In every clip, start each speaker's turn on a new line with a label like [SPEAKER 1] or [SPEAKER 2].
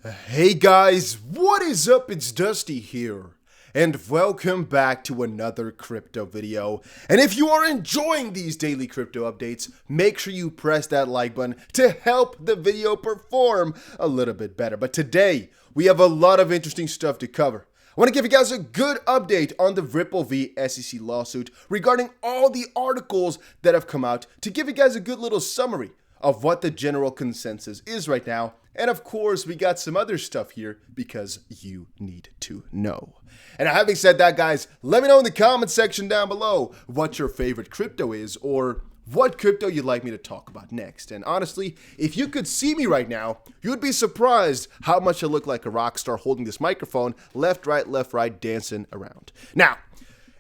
[SPEAKER 1] Hey guys, what is up? It's Dusty here, and welcome back to another crypto video. And if you are enjoying these daily crypto updates, make sure you press that like button to help the video perform a little bit better. But today, we have a lot of interesting stuff to cover. I want to give you guys a good update on the Ripple v SEC lawsuit regarding all the articles that have come out to give you guys a good little summary of what the general consensus is right now. And of course, we got some other stuff here because you need to know. And having said that, guys, let me know in the comment section down below what your favorite crypto is or what crypto you'd like me to talk about next. And honestly, if you could see me right now, you'd be surprised how much I look like a rock star holding this microphone, left, right, dancing around. Now,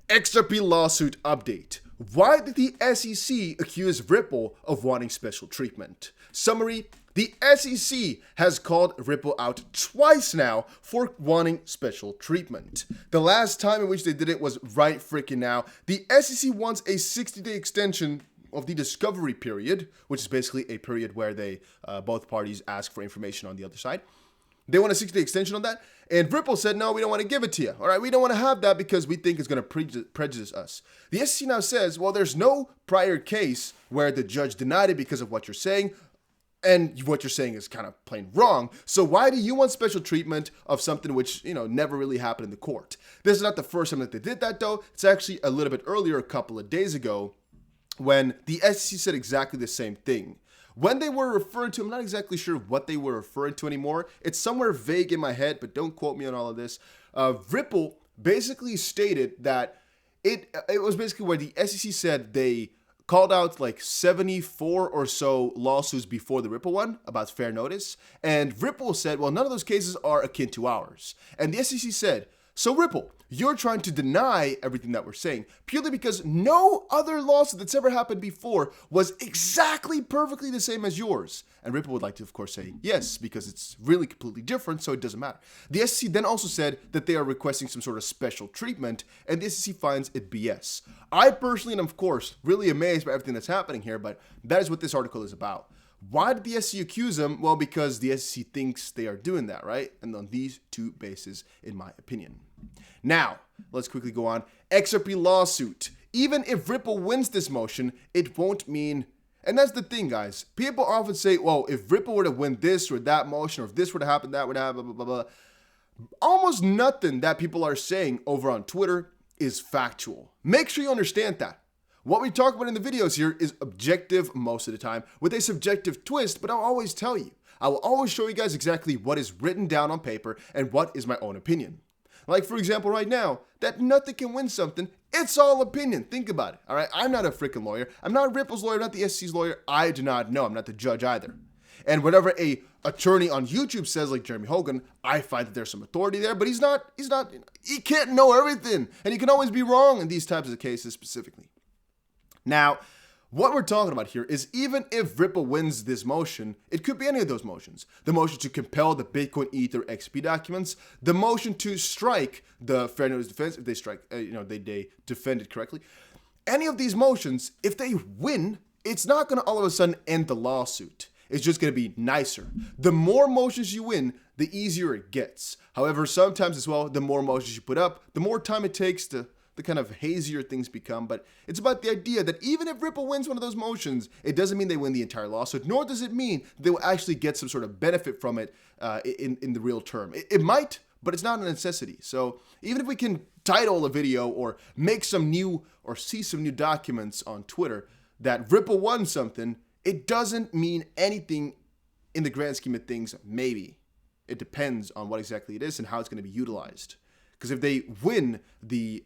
[SPEAKER 1] XRP lawsuit update. Why did the SEC accuse Ripple of wanting special treatment? Summary: the SEC has called Ripple out twice now for wanting special treatment. The last time in which they did it was right freaking now. The SEC wants a 60-day extension of the discovery period, which is basically a period where they both parties ask for information on the other side. They want a 60-day extension on that, and Ripple said, no, we don't want to give it to you. All right, we don't want to have that because we think it's going to prejudice us. The SEC now says, well, there's no prior case where the judge denied it because of what you're saying, and what you're saying is kind of plain wrong. So why do you want special treatment of something which, never really happened in the court? This is not the first time that they did that, though. It's actually a little bit earlier, a couple of days ago, when the SEC said exactly the same thing. When they were referring to, I'm not exactly sure what they were referring to anymore. It's somewhere vague in my head, but don't quote me on all of this. Ripple basically stated that it was basically where the SEC said they called out like 74 or so lawsuits before the Ripple one about fair notice. And Ripple said, well, none of those cases are akin to ours. And the SEC said, so Ripple, you're trying to deny everything that we're saying purely because no other lawsuit that's ever happened before was exactly perfectly the same as yours. And Ripple would like to, of course, say yes, because it's really completely different, so it doesn't matter. The SEC then also said that they are requesting some sort of special treatment, and the SEC finds it BS. I personally am, of course, really amazed by everything that's happening here, but that is what this article is about. Why did the SEC accuse them? Well, because the SEC thinks they are doing that, right? And on these two bases, in my opinion. Now, let's quickly go on. XRP lawsuit. Even if Ripple wins this motion, it won't mean... And that's the thing, guys. People often say, well, if Ripple were to win this or that motion, or if this were to happen, that would happen, blah, blah, blah, blah. Almost nothing that people are saying over on Twitter is factual. Make sure you understand that. What we talk about in the videos here is objective most of the time with a subjective twist, but I'll always tell you. I will always show you guys exactly what is written down on paper and what is my own opinion. Like, for example, right now, that nothing can win something, it's all opinion. Think about it, all right? I'm not a freaking lawyer. I'm not Ripple's lawyer, not the SEC's lawyer. I do not know. I'm not the judge either. And whatever a attorney on YouTube says, like Jeremy Hogan, I find that there's some authority there, but he can't know everything. And he can always be wrong in these types of cases specifically. Now, what we're talking about here is even if Ripple wins this motion, it could be any of those motions. The motion to compel the Bitcoin Ether XP documents, the motion to strike the fair notice defense, if they strike, they defend it correctly. Any of these motions, if they win, it's not going to all of a sudden end the lawsuit. It's just going to be nicer. The more motions you win, the easier it gets. However, sometimes as well, the more motions you put up, the more time it takes to the kind of hazier things become. But it's about the idea that even if Ripple wins one of those motions, it doesn't mean they win the entire lawsuit, nor does it mean they will actually get some sort of benefit from it in the real term. It might, but it's not a necessity. So even if we can title a video or make some new or see some new documents on Twitter that Ripple won something, it doesn't mean anything in the grand scheme of things. Maybe. It depends on what exactly it is and how it's going to be utilized. Because if they win if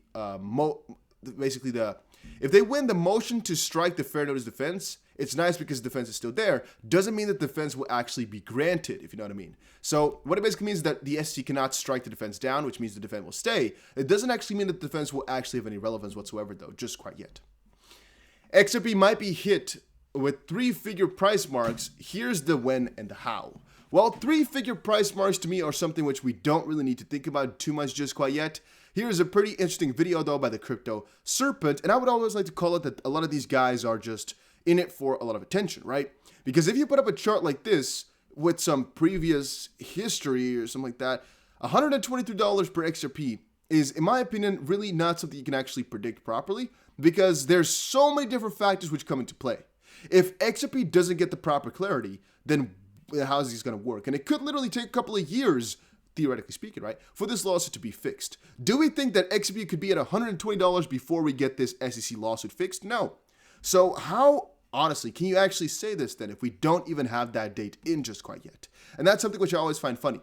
[SPEAKER 1] they win the motion to strike the fair notice defense, it's nice because the defense is still there. Doesn't mean that the defense will actually be granted, if you know what I mean. So what it basically means is that the SEC cannot strike the defense down, which means the defense will stay. It doesn't actually mean that the defense will actually have any relevance whatsoever, though, just quite yet. XRP might be hit with 3-figure price marks. Here's the when and the how. Well, 3-figure price marks to me are something which we don't really need to think about too much just quite yet. Here's a pretty interesting video though by the Crypto Serpent, and I would always like to call it that a lot of these guys are just in it for a lot of attention, right? Because if you put up a chart like this, with some previous history or something like that, $123 per XRP is, in my opinion, really not something you can actually predict properly because there's so many different factors which come into play. If XRP doesn't get the proper clarity, then how is this going to work? And it could literally take a couple of years, theoretically speaking, right, for this lawsuit to be fixed. Do we think that XRP could be at $120 before we get this SEC lawsuit fixed? No. So how, honestly, can you actually say this then if we don't even have that date in just quite yet? And that's something which I always find funny.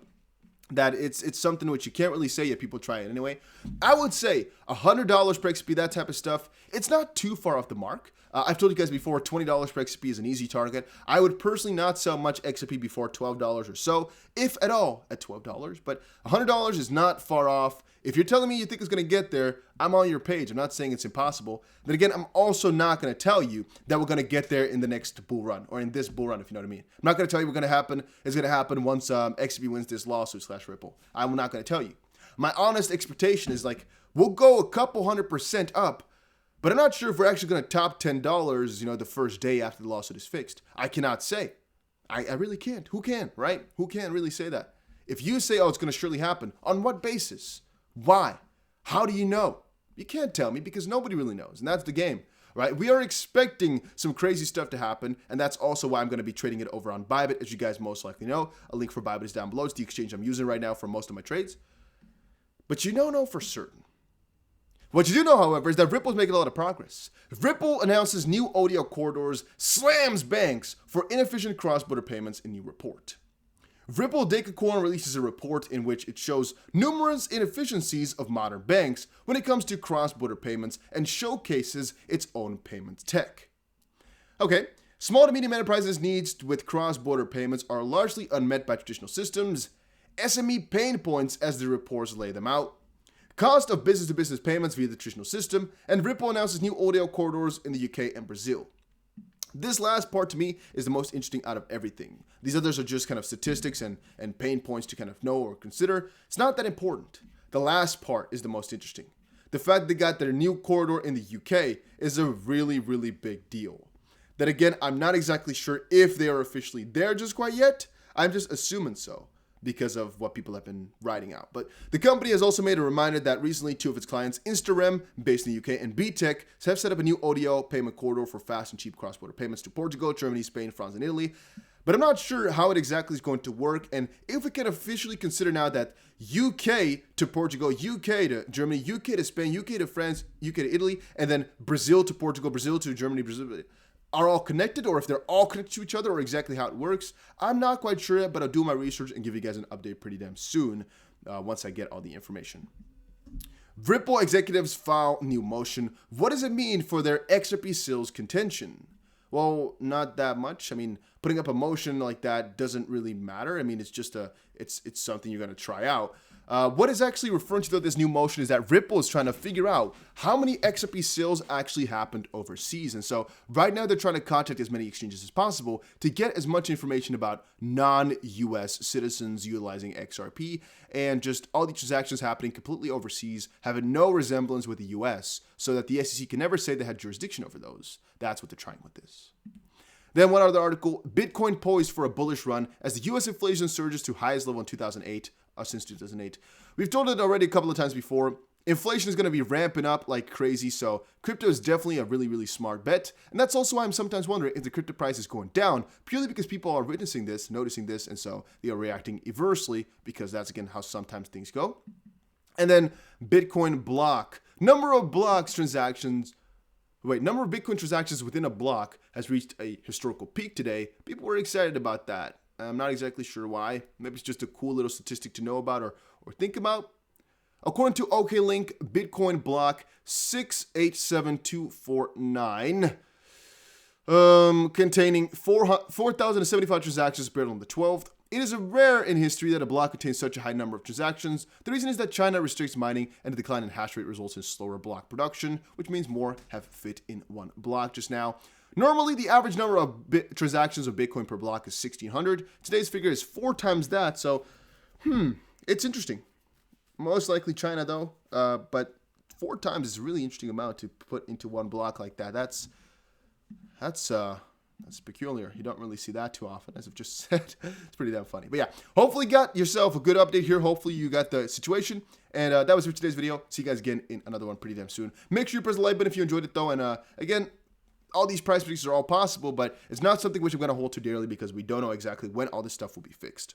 [SPEAKER 1] That it's something which you can't really say yet people try it anyway. I would say $100 per XRP, that type of stuff, it's not too far off the mark. I've told you guys before, $20 per XRP is an easy target. I would personally not sell much XRP before $12 or so, if at all at $12, but $100 is not far off. If you're telling me you think it's going to get there, I'm on your page. I'm not saying it's impossible. Then again, I'm also not going to tell you that we're going to get there in the next bull run or in this bull run, if you know what I mean. I'm not going to tell you what's going to happen. It's going to happen once XRP wins this lawsuit / Ripple. I'm not going to tell you. My honest expectation is like, we'll go a couple 100% up, but I'm not sure if we're actually going to top $10, the first day after the lawsuit is fixed. I cannot say. I really can't. Who can, right? Who can really say that? If you say, oh, it's going to surely happen, on what basis? Why? How do you know? You can't tell me because nobody really knows, and that's the game, right? We are expecting some crazy stuff to happen, and that's also why I'm going to be trading it over on Bybit, as you guys most likely know. A link for Bybit is down below. It's the exchange I'm using right now for most of my trades. But you don't know for certain. What you do know, however, is that Ripple's making a lot of progress. Ripple announces new ODL corridors, slams banks for inefficient cross-border payments in new report. Ripple Decacorn releases a report in which it shows numerous inefficiencies of modern banks when it comes to cross-border payments and showcases its own payments tech. Okay, small to medium enterprises' needs with cross-border payments are largely unmet by traditional systems, SME pain points as the reports lay them out, cost of business-to-business payments via the traditional system, and Ripple announces new ODL corridors in the UK and Brazil. This last part to me is the most interesting out of everything. These others are just kind of statistics and pain points to kind of know or consider. It's not that important. The last part is the most interesting. The fact they got their new corridor in the UK is a really, really big deal. Then again, I'm not exactly sure if they are officially there just quite yet. I'm just assuming so because of what people have been writing out. But the company has also made a reminder that recently 2 of its clients, InstaRem, based in the UK, and BTech, have set up a new ODL payment corridor for fast and cheap cross-border payments to Portugal, Germany, Spain, France, and Italy. But I'm not sure how it exactly is going to work, and if we can officially consider now that UK to Portugal, UK to Germany, UK to Spain, UK to France, UK to Italy, and then Brazil to Portugal, Brazil to Germany, Brazil are all connected, or if they're all connected to each other, or exactly how it works. I'm not quite sure yet, but I'll do my research and give you guys an update pretty damn soon once I get all the information. Ripple executives file new motion. What does it mean for their XRP sales contention? Well, not that much. I mean, putting up a motion like that doesn't really matter. I mean, it's just it's something you're going to try out. What is actually referring to this new motion is that Ripple is trying to figure out how many XRP sales actually happened overseas. And so right now they're trying to contact as many exchanges as possible to get as much information about non-US citizens utilizing XRP and just all these transactions happening completely overseas, having no resemblance with the US, so that the SEC can never say they had jurisdiction over those. That's what they're trying with this. Then one other article, Bitcoin poised for a bullish run as the US inflation surges to highest level in 2008. Since 2008. We've told it already a couple of times before. Inflation is going to be ramping up like crazy, so crypto is definitely a really, really smart bet. And that's also why I'm sometimes wondering if the crypto price is going down, purely because people are witnessing this, noticing this, and so they are reacting inversely, because that's, again, how sometimes things go. And then Bitcoin block. Number of Bitcoin transactions within a block has reached a historical peak today. People were excited about that. I'm not exactly sure why. Maybe it's just a cool little statistic to know about or think about. According to OKLink, Bitcoin block 687249, containing 4,075 transactions appeared on the 12th. It is rare in history that a block contains such a high number of transactions. The reason is that China restricts mining, and the decline in hash rate results in slower block production, which means more have fit in one block just now. Normally, the average number of transactions of Bitcoin per block is 1,600. Today's figure is 4 times that, so, it's interesting. Most likely China, though, but 4 times is a really interesting amount to put into one block like that. That's That's peculiar. You don't really see that too often, as I've just said. It's pretty damn funny. But yeah, hopefully you got yourself a good update here. Hopefully you got the situation. And that was it for today's video. See you guys again in another one pretty damn soon. Make sure you press the like button if you enjoyed it, though. And again, all these price predictions are all possible, but it's not something which I'm going to hold too dearly because we don't know exactly when all this stuff will be fixed.